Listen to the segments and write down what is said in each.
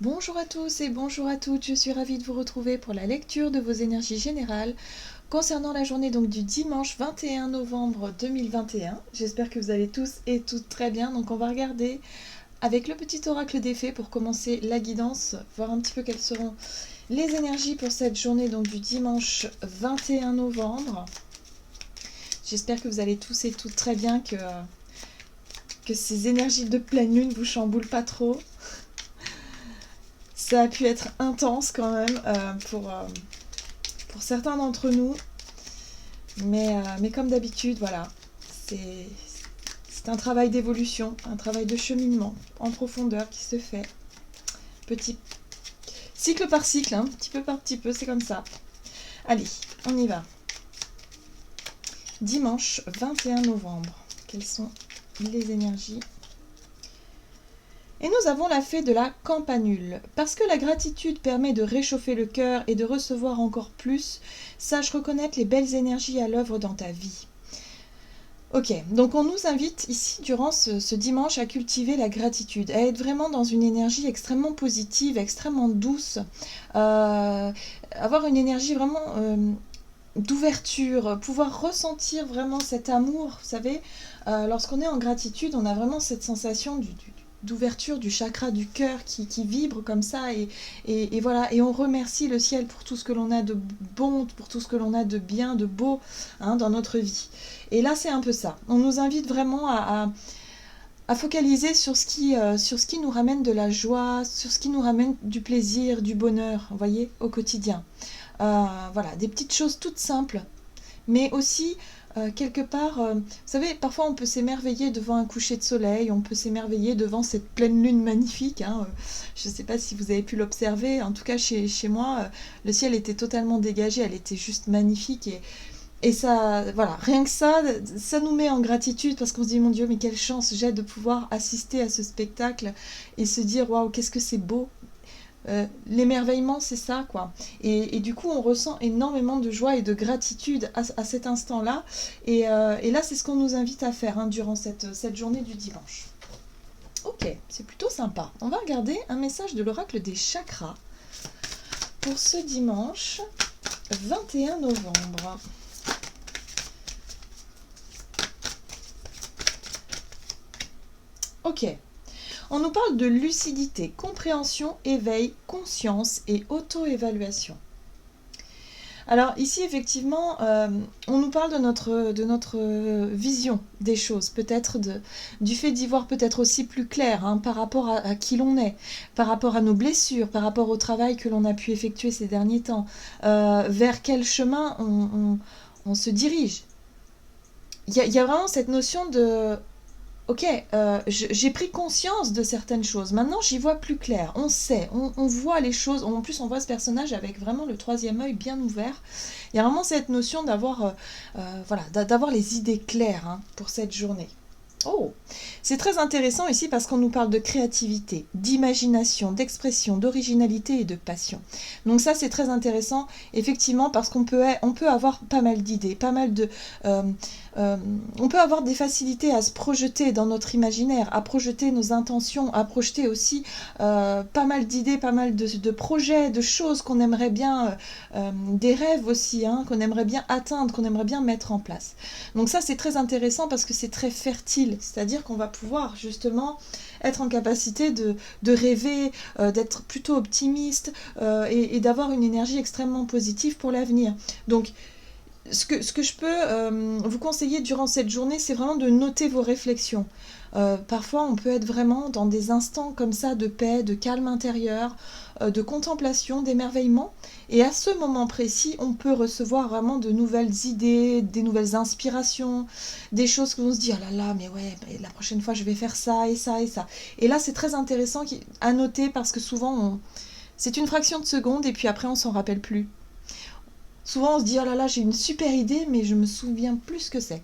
Bonjour à tous et bonjour à toutes, je suis ravie de vous retrouver pour la lecture de vos énergies générales concernant la journée donc du dimanche 21 novembre 2021. J'espère que vous allez tous et toutes très bien, donc on va regarder avec le petit oracle des fées pour commencer la guidance, voir un petit peu quelles seront les énergies pour cette journée donc du dimanche 21 novembre. J'espère que vous allez tous et toutes très bien, que ces énergies de pleine lune vous chamboulent pas trop. Ça a pu être intense quand même pour certains d'entre nous, mais comme d'habitude, voilà, c'est un travail d'évolution, un travail de cheminement en profondeur qui se fait petit cycle par cycle, hein, petit peu par petit peu, c'est comme ça. Allez, on y va. Dimanche 21 novembre, quelles sont les énergies ? Et nous avons la fée de la campanule. Parce que la gratitude permet de réchauffer le cœur et de recevoir encore plus, sache reconnaître les belles énergies à l'œuvre dans ta vie. Ok, donc on nous invite ici durant ce dimanche à cultiver la gratitude, à être vraiment dans une énergie extrêmement positive, extrêmement douce, avoir une énergie vraiment d'ouverture, pouvoir ressentir vraiment cet amour, vous savez, lorsqu'on est en gratitude, on a vraiment cette sensation d'ouverture du chakra du cœur qui vibre comme ça et voilà, et on remercie le ciel pour tout ce que l'on a de bon, pour tout ce que l'on a de bien, de beau, hein, dans notre vie. Et là c'est un peu ça, on nous invite vraiment à focaliser sur ce qui nous ramène de la joie, sur ce qui nous ramène du plaisir, du bonheur, vous voyez, au quotidien. Voilà, des petites choses toutes simples, mais aussi quelque part, vous savez, parfois on peut s'émerveiller devant un coucher de soleil, on peut s'émerveiller devant cette pleine lune magnifique, hein, je ne sais pas si vous avez pu l'observer, en tout cas chez moi, le ciel était totalement dégagé, elle était juste magnifique et ça, voilà, rien que ça nous met en gratitude parce qu'on se dit mon Dieu, mais quelle chance j'ai de pouvoir assister à ce spectacle et se dire waouh, qu'est-ce que c'est beau. L'émerveillement, c'est ça, quoi. Et du coup, on ressent énormément de joie et de gratitude à cet instant-là. Et là, c'est ce qu'on nous invite à faire, hein, durant cette journée du dimanche. Ok, c'est plutôt sympa. On va regarder un message de l'oracle des chakras pour ce dimanche 21 novembre. Ok. On nous parle de lucidité, compréhension, éveil, conscience et auto-évaluation. Alors ici, effectivement, on nous parle de notre vision des choses, peut-être du fait d'y voir peut-être aussi plus clair, hein, par rapport à qui l'on est, par rapport à nos blessures, par rapport au travail que l'on a pu effectuer ces derniers temps, vers quel chemin on se dirige. Il y a vraiment cette notion de ok, j'ai pris conscience de certaines choses. Maintenant, j'y vois plus clair. On sait, on voit les choses. En plus, on voit ce personnage avec vraiment le troisième œil bien ouvert. Il y a vraiment cette notion d'avoir voilà, d'avoir les idées claires, hein, pour cette journée. Oh, c'est très intéressant ici parce qu'on nous parle de créativité, d'imagination, d'expression, d'originalité et de passion. Donc ça, c'est très intéressant, effectivement, parce on peut avoir pas mal d'idées, pas mal de... euh, on peut avoir des facilités à se projeter dans notre imaginaire, à projeter nos intentions, à projeter aussi pas mal d'idées, pas mal de projets, de choses qu'on aimerait bien, des rêves aussi, hein, qu'on aimerait bien atteindre, qu'on aimerait bien mettre en place. Donc ça, c'est très intéressant parce que c'est très fertile, c'est-à-dire qu'on va pouvoir justement être en capacité de rêver, d'être plutôt optimiste et d'avoir une énergie extrêmement positive pour l'avenir. Donc, ce que je peux vous conseiller durant cette journée, c'est vraiment de noter vos réflexions. Parfois, on peut être vraiment dans des instants comme ça de paix, de calme intérieur, de contemplation, d'émerveillement. Et à ce moment précis, on peut recevoir vraiment de nouvelles idées, des nouvelles inspirations, des choses que l'on se dit, ah là là, mais ouais, la prochaine fois, je vais faire ça et ça et ça. Et là, c'est très intéressant à noter parce que souvent, c'est une fraction de seconde et puis après, on s'en rappelle plus. Souvent, on se dit, oh là là, j'ai une super idée, mais je me souviens plus ce que c'est.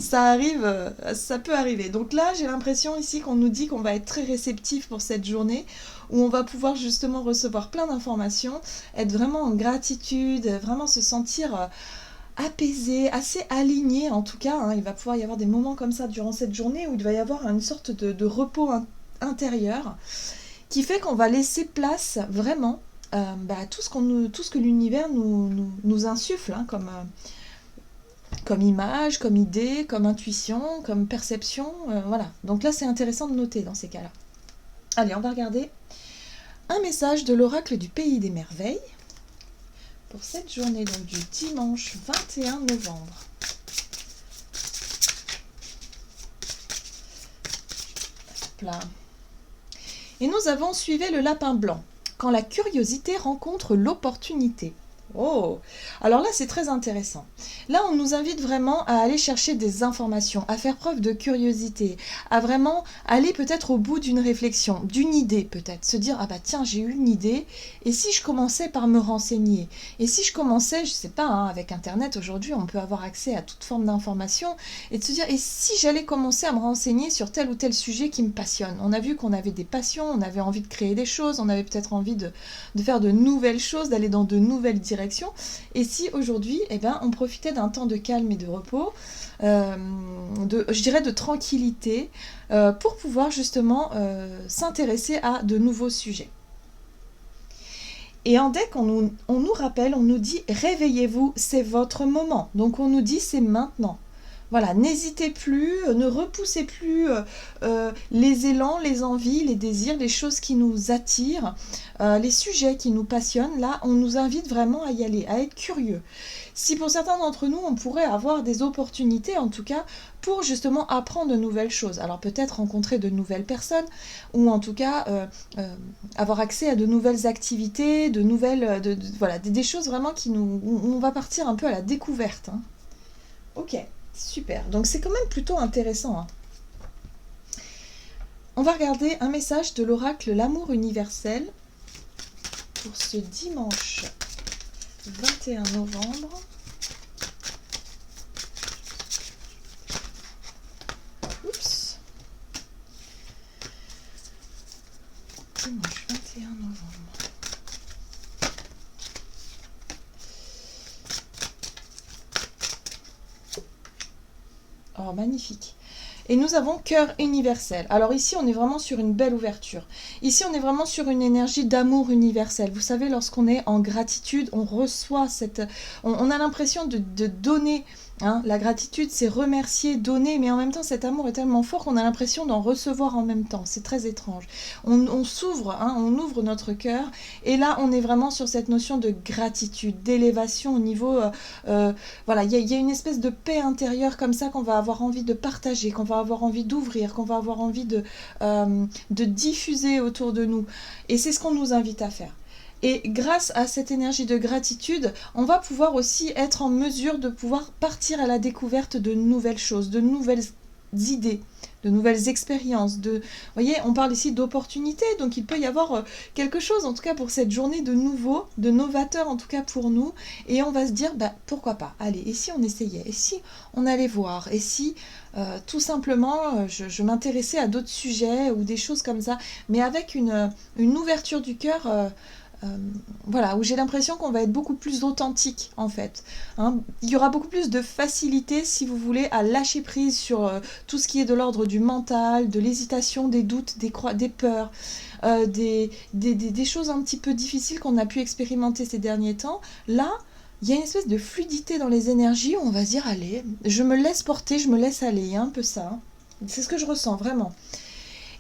Ça arrive, ça peut arriver. Donc là, j'ai l'impression ici qu'on nous dit qu'on va être très réceptif pour cette journée, où on va pouvoir justement recevoir plein d'informations, être vraiment en gratitude, vraiment se sentir apaisé, assez aligné en tout cas, hein. Il va pouvoir y avoir des moments comme ça durant cette journée où il va y avoir une sorte de repos intérieur. qui fait qu'on va laisser place vraiment à tout ce que l'univers nous insuffle, hein, comme image, comme idée, comme intuition, comme perception. Voilà. Donc là, c'est intéressant de noter dans ces cas-là. Allez, on va regarder un message de l'oracle du Pays des Merveilles pour cette journée, donc du dimanche 21 novembre. Hop là. Et nous avons suivi le lapin blanc. Quand la curiosité rencontre l'opportunité. Oh, alors là c'est très intéressant. Là on nous invite vraiment à aller chercher des informations, à faire preuve de curiosité, à vraiment aller peut-être au bout d'une réflexion, d'une idée peut-être, se dire ah bah tiens j'ai eu une idée et si je commençais par me renseigner, et si je commençais, je sais pas, hein, avec internet aujourd'hui on peut avoir accès à toute forme d'information et de se dire et si j'allais commencer à me renseigner sur tel ou tel sujet qui me passionne. On a vu qu'on avait des passions, on avait envie de créer des choses, on avait peut-être envie de faire de nouvelles choses, d'aller dans de nouvelles directions. Et si aujourd'hui, eh ben, on profitait d'un temps de calme et de repos, je dirais de tranquillité, pour pouvoir justement s'intéresser à de nouveaux sujets. Et en deck, on nous rappelle, on nous dit « Réveillez-vous, c'est votre moment ». Donc on nous dit « C'est maintenant ». Voilà, n'hésitez plus, ne repoussez plus les élans, les envies, les désirs, les choses qui nous attirent, les sujets qui nous passionnent. Là, on nous invite vraiment à y aller, à être curieux. Si pour certains d'entre nous, on pourrait avoir des opportunités, en tout cas, pour justement apprendre de nouvelles choses. Alors peut-être rencontrer de nouvelles personnes, ou en tout cas avoir accès à de nouvelles activités, de nouvelles, voilà, des choses vraiment où on va partir un peu à la découverte. Hein. Ok. Super, donc c'est quand même plutôt intéressant. Hein. On va regarder un message de l'oracle L'amour universel pour ce dimanche 21 novembre. Oups. Dimanche 21 novembre. Oh, magnifique. Et nous avons cœur universel. Alors ici, on est vraiment sur une belle ouverture. Ici, on est vraiment sur une énergie d'amour universel. Vous savez, lorsqu'on est en gratitude, on reçoit cette... On a l'impression de donner. Hein. La gratitude, c'est remercier, donner, mais en même temps, cet amour est tellement fort qu'on a l'impression d'en recevoir en même temps. C'est très étrange. On s'ouvre, hein, on ouvre notre cœur, et là, on est vraiment sur cette notion de gratitude, d'élévation au niveau... voilà, il y a une espèce de paix intérieure comme ça qu'on va avoir envie de partager, qu'on va avoir envie d'ouvrir, qu'on va avoir envie de diffuser autour de nous. Et c'est ce qu'on nous invite à faire. Et grâce à cette énergie de gratitude, on va pouvoir aussi être en mesure de pouvoir partir à la découverte de nouvelles choses, de nouvelles idées, de nouvelles expériences. Vous voyez, on parle ici d'opportunités, donc il peut y avoir quelque chose, en tout cas pour cette journée de nouveau, de novateur en tout cas pour nous, et on va se dire, bah, pourquoi pas, allez, et si on essayait, et si on allait voir, et si tout simplement je m'intéressais à d'autres sujets ou des choses comme ça, mais avec une ouverture du cœur... voilà, où j'ai l'impression qu'on va être beaucoup plus authentique en fait. Hein. Il y aura beaucoup plus de facilité, si vous voulez, à lâcher prise sur tout ce qui est de l'ordre du mental, de l'hésitation, des doutes, des peurs, des choses un petit peu difficiles qu'on a pu expérimenter ces derniers temps. Là, il y a une espèce de fluidité dans les énergies où on va se dire, allez, je me laisse porter, je me laisse aller, il y a un peu ça. Hein. C'est ce que je ressens, vraiment.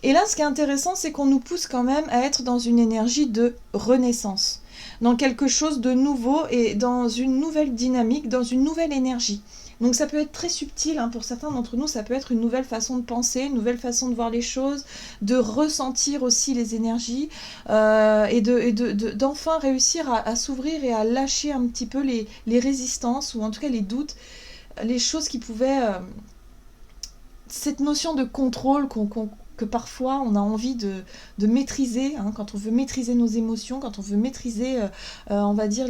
Et là, ce qui est intéressant, c'est qu'on nous pousse quand même à être dans une énergie de renaissance, dans quelque chose de nouveau et dans une nouvelle dynamique, dans une nouvelle énergie. Donc ça peut être très subtil, hein, pour certains d'entre nous, ça peut être une nouvelle façon de penser, une nouvelle façon de voir les choses, de ressentir aussi les énergies, et d'enfin réussir à s'ouvrir et à lâcher un petit peu les résistances, ou en tout cas les doutes, les choses qui pouvaient... cette notion de contrôle que parfois on a envie de maîtriser, hein, quand on veut maîtriser nos émotions, quand on veut maîtriser, on va dire,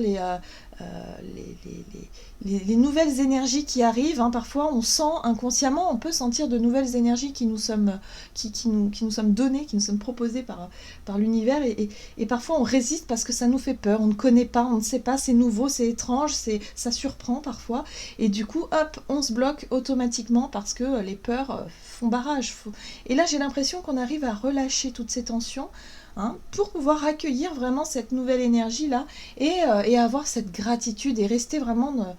les nouvelles énergies qui arrivent. Hein, parfois on sent inconsciemment, on peut sentir de nouvelles énergies qui nous sommes données, qui nous sommes proposées par l'univers, et parfois on résiste parce que ça nous fait peur, on ne connaît pas, on ne sait pas, c'est nouveau, c'est étrange, ça surprend parfois, et du coup hop, on se bloque automatiquement parce que les peurs font barrage. Et là j'ai l'impression qu'on arrive à relâcher toutes ces tensions hein, pour pouvoir accueillir vraiment cette nouvelle énergie-là et avoir cette gratitude et rester vraiment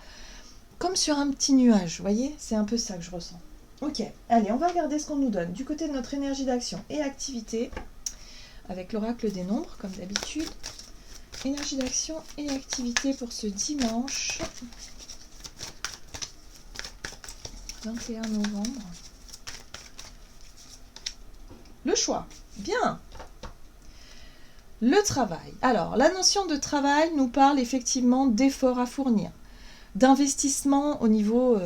comme sur un petit nuage, vous voyez? C'est un peu ça que je ressens. Ok, allez, on va regarder ce qu'on nous donne du côté de notre énergie d'action et activité avec l'oracle des nombres, comme d'habitude. Énergie d'action et activité pour ce dimanche 21 novembre. Le choix, bien. Le travail. Alors, la notion de travail nous parle effectivement d'efforts à fournir, d'investissement au niveau,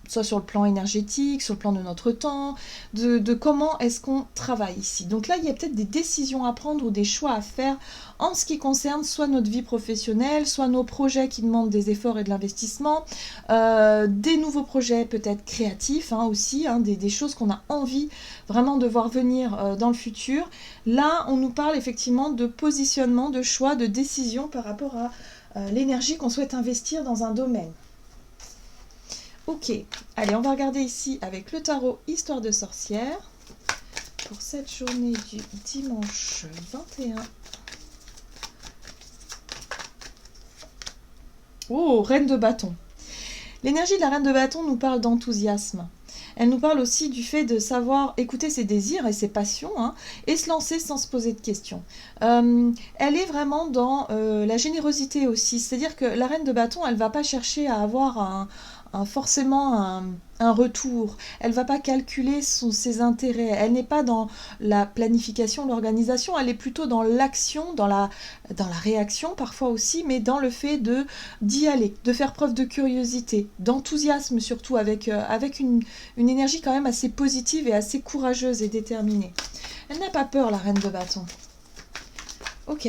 soit sur le plan énergétique, sur le plan de notre temps, de comment est-ce qu'on travaille ici. Donc là, il y a peut-être des décisions à prendre ou des choix à faire en ce qui concerne soit notre vie professionnelle, soit nos projets qui demandent des efforts et de l'investissement, des nouveaux projets peut-être créatifs aussi, des choses qu'on a envie vraiment de voir venir dans le futur. Là, on nous parle effectivement de positionnement, de choix, de décision par rapport à l'énergie qu'on souhaite investir dans un domaine. Ok, allez, on va regarder ici avec le tarot Histoire de sorcière pour cette journée du dimanche 21. Oh, Reine de bâton. L'énergie de la Reine de bâton nous parle d'enthousiasme. Elle nous parle aussi du fait de savoir écouter ses désirs et ses passions et se lancer sans se poser de questions. Elle est vraiment dans la générosité aussi. C'est-à-dire que la Reine de bâton, elle ne va pas chercher à avoir forcément un retour. Elle ne va pas calculer ses intérêts. Elle n'est pas dans la planification, l'organisation. Elle est plutôt dans l'action, dans la réaction parfois aussi, mais dans le fait d'y aller, de faire preuve de curiosité, d'enthousiasme surtout, avec une énergie quand même assez positive et assez courageuse et déterminée. Elle n'a pas peur, la Reine de bâton. Ok.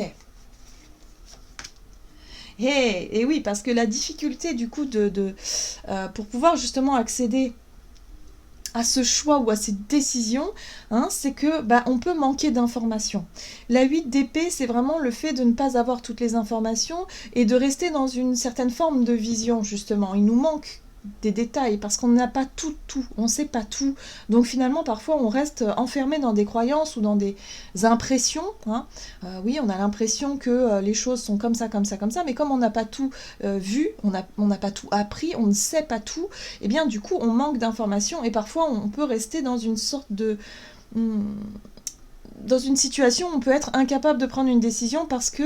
Et oui, parce que la difficulté du coup pour pouvoir justement accéder à ce choix ou à cette décision, c'est que on peut manquer d'informations. La 8 d'épée, c'est vraiment le fait de ne pas avoir toutes les informations et de rester dans une certaine forme de vision, justement. Il nous manque des détails parce qu'on n'a pas tout, on ne sait pas tout. Donc finalement, parfois, on reste enfermé dans des croyances ou dans des impressions. Oui, on a l'impression que les choses sont comme ça, mais comme on n'a pas tout vu, on n'a pas tout appris, on ne sait pas tout, et bien du coup, on manque d'informations et parfois, on peut rester dans une sorte de... dans une situation où on peut être incapable de prendre une décision parce que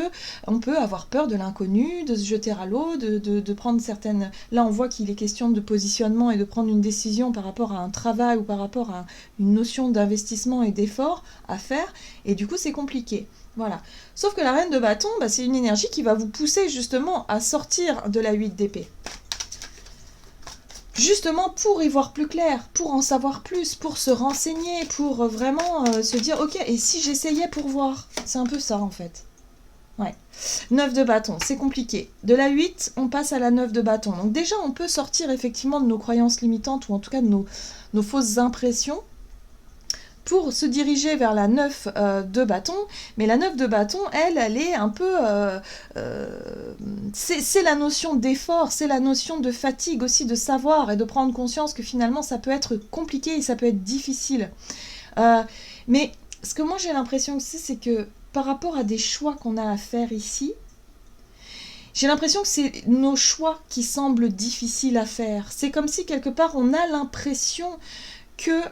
on peut avoir peur de l'inconnu, de se jeter à l'eau, de prendre certaines... Là, on voit qu'il est question de positionnement et de prendre une décision par rapport à un travail ou par rapport à une notion d'investissement et d'effort à faire, et du coup, c'est compliqué. Voilà. Sauf que la Reine de bâton, c'est une énergie qui va vous pousser justement à sortir de la 8 d'épée. Justement pour y voir plus clair, pour en savoir plus, pour se renseigner, pour vraiment se dire ok, et si j'essayais pour voir? C'est un peu ça en fait. Ouais. 9 de bâton, c'est compliqué. De la 8, on passe à la 9 de bâton. Donc déjà, on peut sortir effectivement de nos croyances limitantes ou en tout cas de nos fausses impressions pour se diriger vers la 9 de bâton, mais la 9 de bâton, elle est un peu... c'est la notion d'effort, c'est la notion de fatigue aussi, de savoir et de prendre conscience que finalement ça peut être compliqué et ça peut être difficile. Mais ce que moi j'ai l'impression aussi, c'est que par rapport à des choix qu'on a à faire ici, j'ai l'impression que c'est nos choix qui semblent difficiles à faire. C'est comme si quelque part on a l'impression que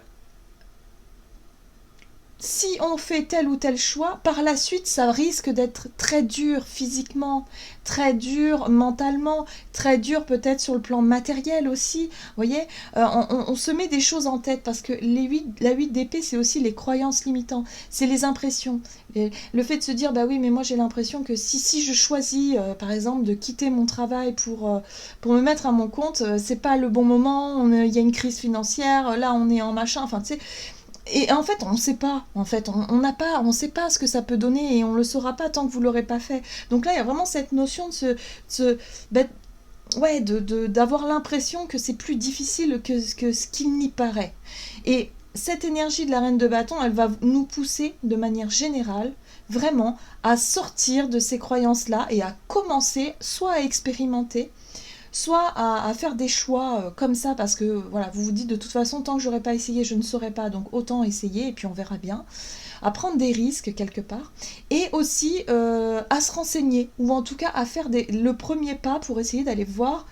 si on fait tel ou tel choix, par la suite, ça risque d'être très dur physiquement, très dur mentalement, très dur peut-être sur le plan matériel aussi. Vous voyez, on se met des choses en tête parce que la 8 d'épée, c'est aussi les croyances limitantes, c'est les impressions. Le fait de se dire, oui, mais moi j'ai l'impression que si je choisis, par exemple, de quitter mon travail pour me mettre à mon compte, c'est pas le bon moment, il y a une crise financière, là on est en machin, enfin tu sais... Et en fait, on ne sait pas. En fait, on ne sait pas ce que ça peut donner et on ne le saura pas tant que vous ne l'aurez pas fait. Donc là, il y a vraiment cette notion d'avoir l'impression que c'est plus difficile que ce qu'il n'y paraît. Et cette énergie de la Reine de bâton, elle va nous pousser de manière générale vraiment à sortir de ces croyances-là et à commencer soit à expérimenter, soit à faire des choix comme ça, parce que voilà, vous vous dites de toute façon, tant que j'aurais pas essayé, je ne saurais pas, donc autant essayer et puis on verra bien. à prendre des risques quelque part, et aussi à se renseigner, ou en tout cas à faire le premier pas pour essayer d'aller voir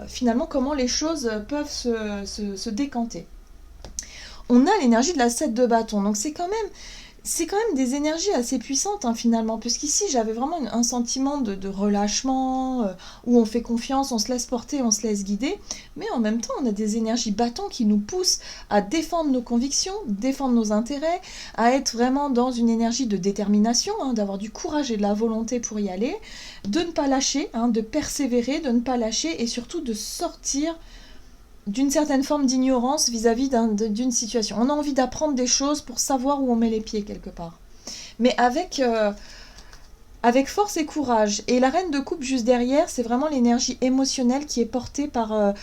finalement comment les choses peuvent se décanter. On a l'énergie de la 7 de bâton, donc c'est quand même des énergies assez puissantes finalement, puisqu'ici j'avais vraiment un sentiment de relâchement, où on fait confiance, on se laisse porter, on se laisse guider, mais en même temps on a des énergies bâtons qui nous poussent à défendre nos convictions, défendre nos intérêts, à être vraiment dans une énergie de détermination, d'avoir du courage et de la volonté pour y aller, de ne pas lâcher, de persévérer, de ne pas lâcher, et surtout de sortir d'une certaine forme d'ignorance vis-à-vis d'une situation. On a envie d'apprendre des choses pour savoir où on met les pieds quelque part. Mais avec force et courage. Et la reine de coupe juste derrière, c'est vraiment l'énergie émotionnelle qui est portée par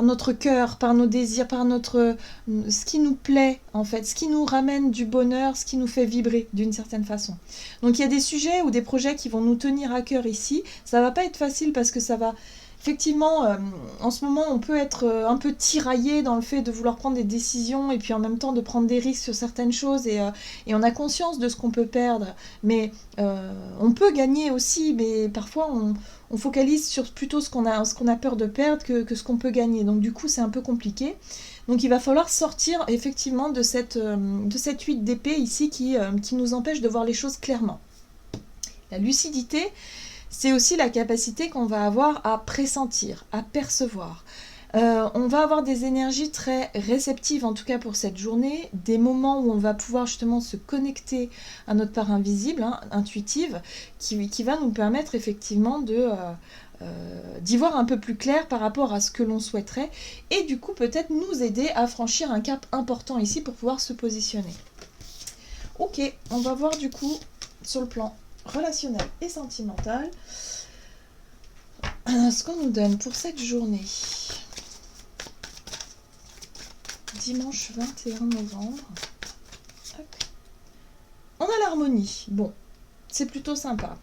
notre cœur, par nos désirs, par ce qui nous plaît en fait, ce qui nous ramène du bonheur, ce qui nous fait vibrer d'une certaine façon. Donc il y a des sujets ou des projets qui vont nous tenir à cœur ici. Ça va pas être facile parce que ça va... Effectivement, en ce moment, on peut être un peu tiraillé dans le fait de vouloir prendre des décisions et puis en même temps de prendre des risques sur certaines choses, et on a conscience de ce qu'on peut perdre, mais on peut gagner aussi, mais parfois on focalise sur plutôt ce qu'on a peur de perdre que ce qu'on peut gagner. Donc du coup, c'est un peu compliqué. Donc il va falloir sortir effectivement de cette 8 d'épée ici qui nous empêche de voir les choses clairement. La lucidité, c'est aussi la capacité qu'on va avoir à pressentir, à percevoir. On va avoir des énergies très réceptives, en tout cas pour cette journée, des moments où on va pouvoir justement se connecter à notre part invisible, intuitive, qui va nous permettre effectivement d'y voir un peu plus clair par rapport à ce que l'on souhaiterait, et du coup peut-être nous aider à franchir un cap important ici pour pouvoir se positionner. Ok, on va voir du coup sur le plan relationnel et sentimental ce qu'on nous donne pour cette journée. Dimanche 21 novembre. Hop. On a l'harmonie. Bon, c'est plutôt sympa.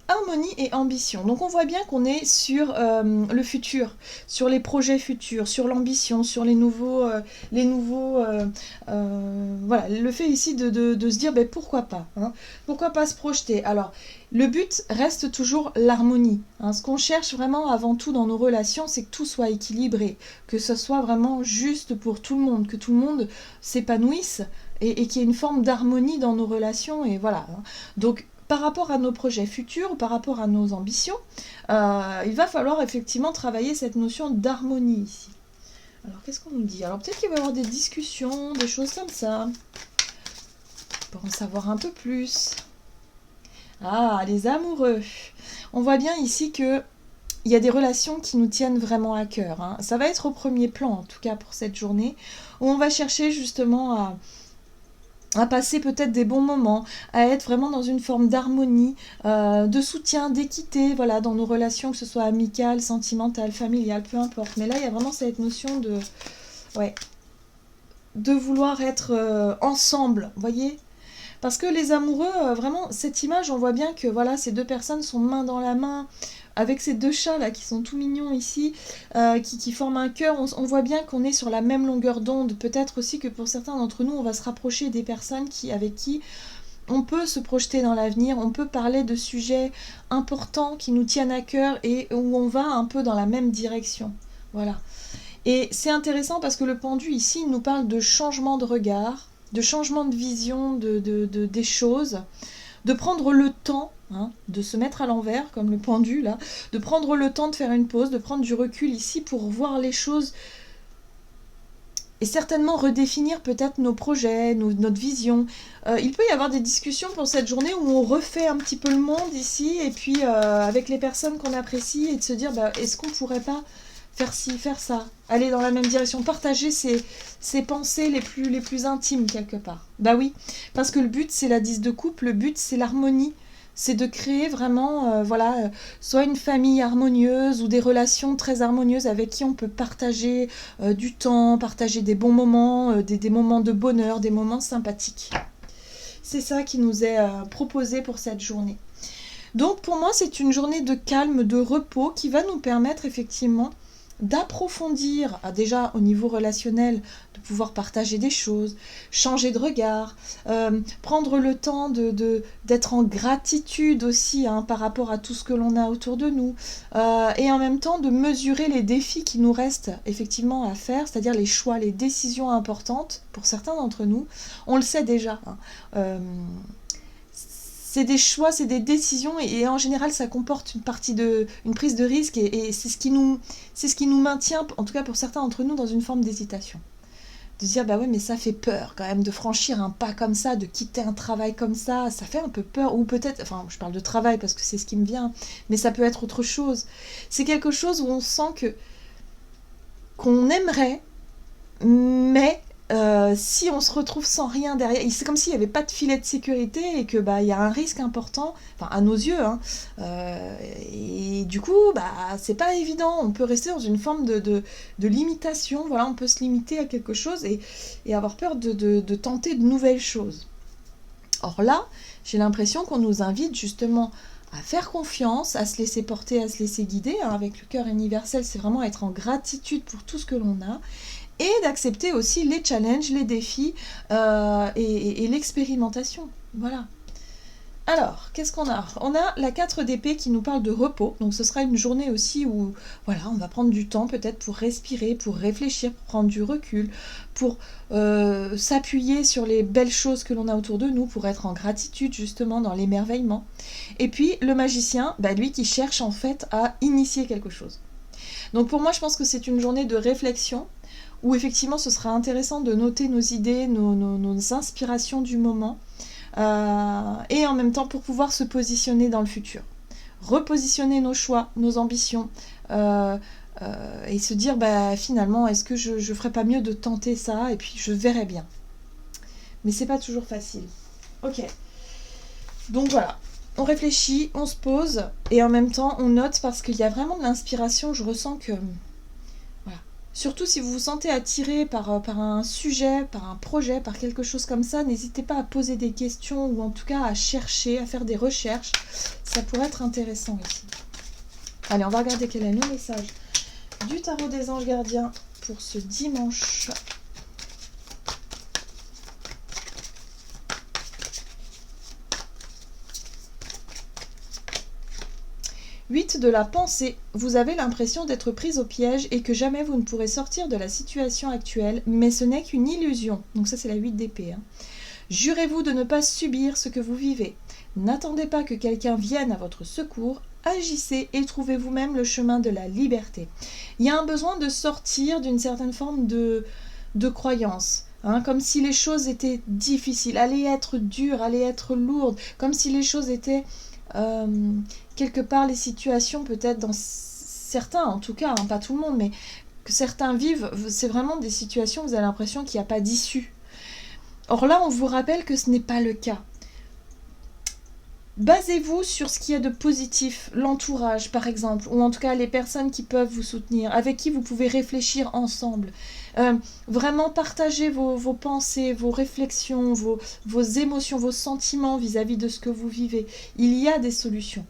Harmonie et ambition. Donc on voit bien qu'on est sur le futur, sur les projets futurs, sur l'ambition, sur les nouveaux voilà, le fait ici de se dire pourquoi pas, pourquoi pas se projeter. Alors le but reste toujours l'harmonie, ce qu'on cherche vraiment avant tout dans nos relations, c'est que tout soit équilibré, que ce soit vraiment juste pour tout le monde, que tout le monde s'épanouisse et qu'il y ait une forme d'harmonie dans nos relations, et voilà. Donc par rapport à nos projets futurs, par rapport à nos ambitions, il va falloir effectivement travailler cette notion d'harmonie ici. Alors, qu'est-ce qu'on nous dit? Alors, peut-être qu'il va y avoir des discussions, des choses comme ça, pour en savoir un peu plus. Ah, les amoureux. On voit bien ici que il y a des relations qui nous tiennent vraiment à cœur. Ça va être au premier plan, en tout cas pour cette journée, où on va chercher justement à passer peut-être des bons moments, à être vraiment dans une forme d'harmonie, de soutien, d'équité, voilà, dans nos relations, que ce soit amicales, sentimentales, familiales, peu importe. Mais là, il y a vraiment cette notion de vouloir être ensemble, vous voyez ? Parce que les amoureux, vraiment, cette image, on voit bien que voilà, ces deux personnes sont main dans la main, avec ces deux chats là qui sont tout mignons ici, qui forment un cœur. On voit bien qu'on est sur la même longueur d'onde. Peut-être aussi que pour certains d'entre nous, on va se rapprocher des personnes avec qui on peut se projeter dans l'avenir, on peut parler de sujets importants qui nous tiennent à cœur et où on va un peu dans la même direction. Voilà. Et c'est intéressant parce que le pendu ici, il nous parle de changement de regard, de changement de vision des choses, de prendre le temps, de se mettre à l'envers comme le pendu là, de prendre le temps de faire une pause, de prendre du recul ici pour voir les choses et certainement redéfinir peut-être nos projets, notre vision. Il peut y avoir des discussions pour cette journée où on refait un petit peu le monde ici, et puis avec les personnes qu'on apprécie, et de se dire est-ce qu'on pourrait pas faire ci, faire ça, aller dans la même direction, partager ses pensées les plus intimes quelque part. Bah oui, parce que le but c'est la 10 de coupe, le but c'est l'harmonie, c'est de créer vraiment, soit une famille harmonieuse ou des relations très harmonieuses avec qui on peut partager du temps, partager des bons moments, des moments de bonheur, des moments sympathiques. C'est ça qui nous est proposé pour cette journée. Donc pour moi c'est une journée de calme, de repos qui va nous permettre effectivement d'approfondir, déjà au niveau relationnel, de pouvoir partager des choses, changer de regard, prendre le temps d'être en gratitude aussi hein, par rapport à tout ce que l'on a autour de nous, et en même temps de mesurer les défis qui nous restent effectivement à faire, c'est-à-dire les choix, les décisions importantes pour certains d'entre nous. On le sait déjà, hein. C'est des choix, c'est des décisions et en général ça comporte une prise de risque et c'est ce qui nous maintient, en tout cas pour certains d'entre nous, dans une forme d'hésitation. De se dire bah ouais mais ça fait peur quand même de franchir un pas comme ça, de quitter un travail comme ça fait un peu peur, ou peut-être, enfin je parle de travail parce que c'est ce qui me vient, mais ça peut être autre chose. C'est quelque chose où on sent qu'on aimerait, mais si on se retrouve sans rien derrière, c'est comme s'il n'y avait pas de filet de sécurité et que bah il y a un risque important, enfin à nos yeux, hein, et du coup bah c'est pas évident. On peut rester dans une forme de limitation. Voilà, on peut se limiter à quelque chose et avoir peur de tenter de nouvelles choses. Or là, j'ai l'impression qu'on nous invite justement à faire confiance, à se laisser porter, à se laisser guider, hein, avec le cœur universel, c'est vraiment être en gratitude pour tout ce que l'on a. Et d'accepter aussi les challenges, les défis et l'expérimentation. Voilà. Alors, qu'est-ce qu'on a? On a la 4 d'épée qui nous parle de repos. Donc ce sera une journée aussi où voilà, on va prendre du temps peut-être pour respirer, pour réfléchir, pour prendre du recul, pour s'appuyer sur les belles choses que l'on a autour de nous, pour être en gratitude justement dans l'émerveillement. Et puis le magicien, bah, lui qui cherche en fait à initier quelque chose. Donc pour moi, je pense que c'est une journée de réflexion, où effectivement ce sera intéressant de noter nos idées, nos inspirations du moment, et en même temps pour pouvoir se positionner dans le futur. Repositionner nos choix, nos ambitions, et se dire bah, finalement est-ce que je ferais pas mieux de tenter ça, et puis je verrai bien. Mais c'est pas toujours facile. Ok. Donc voilà. On réfléchit, on se pose, et en même temps on note parce qu'il y a vraiment de l'inspiration. Je ressens que... Surtout si vous vous sentez attiré par un sujet, par un projet, par quelque chose comme ça, n'hésitez pas à poser des questions ou en tout cas à chercher, à faire des recherches. Ça pourrait être intéressant ici. Allez, on va regarder quel est le message du tarot des anges gardiens pour ce dimanche. Huit de la pensée. Vous avez l'impression d'être prise au piège et que jamais vous ne pourrez sortir de la situation actuelle, mais ce n'est qu'une illusion. Donc ça c'est la 8 d'épée. Hein. Jurez-vous de ne pas subir ce que vous vivez. N'attendez pas que quelqu'un vienne à votre secours. Agissez et trouvez vous-même le chemin de la liberté. Il y a un besoin de sortir d'une certaine forme de croyance. Hein, comme si les choses étaient difficiles, allaient être dures, allaient être lourdes, comme si les choses étaient... quelque part les situations peut-être dans certains en tout cas, hein, pas tout le monde, mais que certains vivent, c'est vraiment des situations où vous avez l'impression qu'il n'y a pas d'issue. Or là on vous rappelle que ce n'est pas le cas. Basez-vous sur ce qu'il y a de positif, l'entourage par exemple, ou en tout cas les personnes qui peuvent vous soutenir, avec qui vous pouvez réfléchir ensemble. Vraiment partagez vos pensées, vos réflexions, vos émotions, vos sentiments vis-à-vis de ce que vous vivez. Il y a des solutions.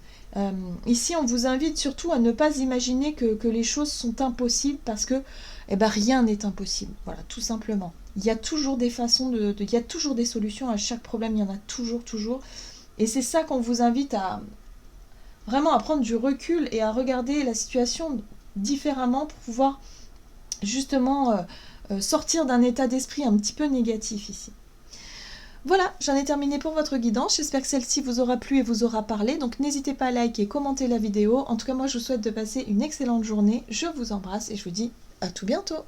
Ici, on vous invite surtout à ne pas imaginer que les choses sont impossibles parce que rien n'est impossible. Voilà, tout simplement. Il y a toujours des façons il y a toujours des solutions à chaque problème, il y en a toujours. Et c'est ça qu'on vous invite à vraiment à prendre du recul et à regarder la situation différemment pour pouvoir justement sortir d'un état d'esprit un petit peu négatif ici. Voilà, j'en ai terminé pour votre guidance. J'espère que celle-ci vous aura plu et vous aura parlé. Donc n'hésitez pas à liker, commenter la vidéo. En tout cas, moi je vous souhaite de passer une excellente journée. Je vous embrasse et je vous dis à tout bientôt.